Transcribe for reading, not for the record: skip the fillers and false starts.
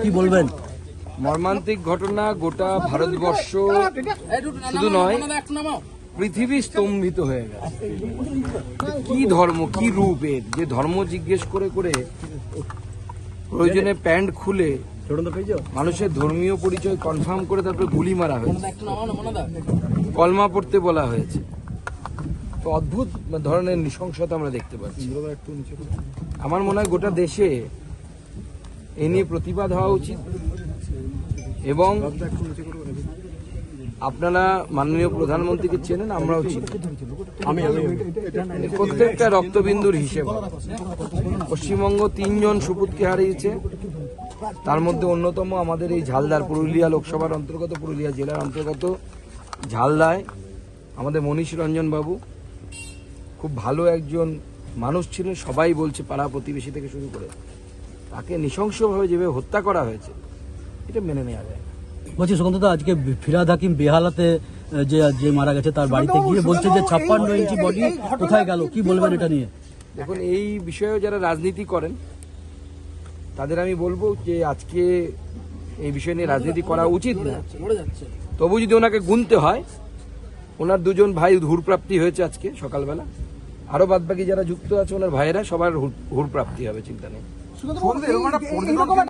কি বলবেন? মর্মান্তিক ঘটনা, গোটা ভারতবর্ষ শুধু নয় পৃথিবী স্তম্ভিত হয়ে গেছে। কি ধর্ম, কি রূপ এর, যে ধর্ম জিজ্ঞেস করে করে প্রয়োজনে প্যান্ট খুলে মানুষের ধর্মীয় পরিচয় কনফার্ম করে তারপরে গুলি মারা হয়েছে, কলমা পড়তে বলা হয়েছে। তো অদ্ভুত ধরনের নৃশংসতা আমরা দেখতে পাচ্ছি। আমার মনে হয় গোটা দেশে এ নিয়ে প্রতিবাদ হওয়া উচিত এবং আপনারা মাননীয় প্রধানমন্ত্রীকে চেনেন, আমরাও চিনি। প্রত্যেকটা রক্তবিন্দুর হিসেব। পশ্চিমবঙ্গ 3 জন সুপুতকে হারিয়েছে, তার মধ্যে অন্যতম আমাদের এই ঝালদার, পুরুলিয়া লোকসভার অন্তর্গত, পুরুলিয়া জেলার অন্তর্গত ঝালদায় আমাদের মনীষ রঞ্জন বাবু খুব ভালো একজন মানুষ ছিলেন। সবাই বলছে, পাড়া প্রতিবেশী থেকে শুরু করে, তাকে নৃশংসভাবে যেভাবে হত্যা করা হয়েছে এটা মেনে নেওয়া যায় না। বলছি সুকান্তদা, আজকে ফিরহাদ হাকিম বেহালাতে যে মারা গেছে তার বাড়িতে গিয়ে বলছে যে 56 ইঞ্চি বডি কোথায় গেল, কি বলবেন এটা নিয়ে? দেখুন, এই বিষয়ে যারা রাজনীতি করেন তাদের আমি বলবো যে আজকে এই বিষয় নিয়ে রাজনীতি করা উচিত না। তবু যদি ওনাকে গুনতে হয়, ওনার 2 জন ভাই হুড়প্রাপ্তি হয়েছে আজকে সকালবেলা, আরো বাদবাকি যারা যুক্ত আছে ওনার ভাইয়েরা সবার হুড়প্রাপ্তি হবে, চিন্তা নেই।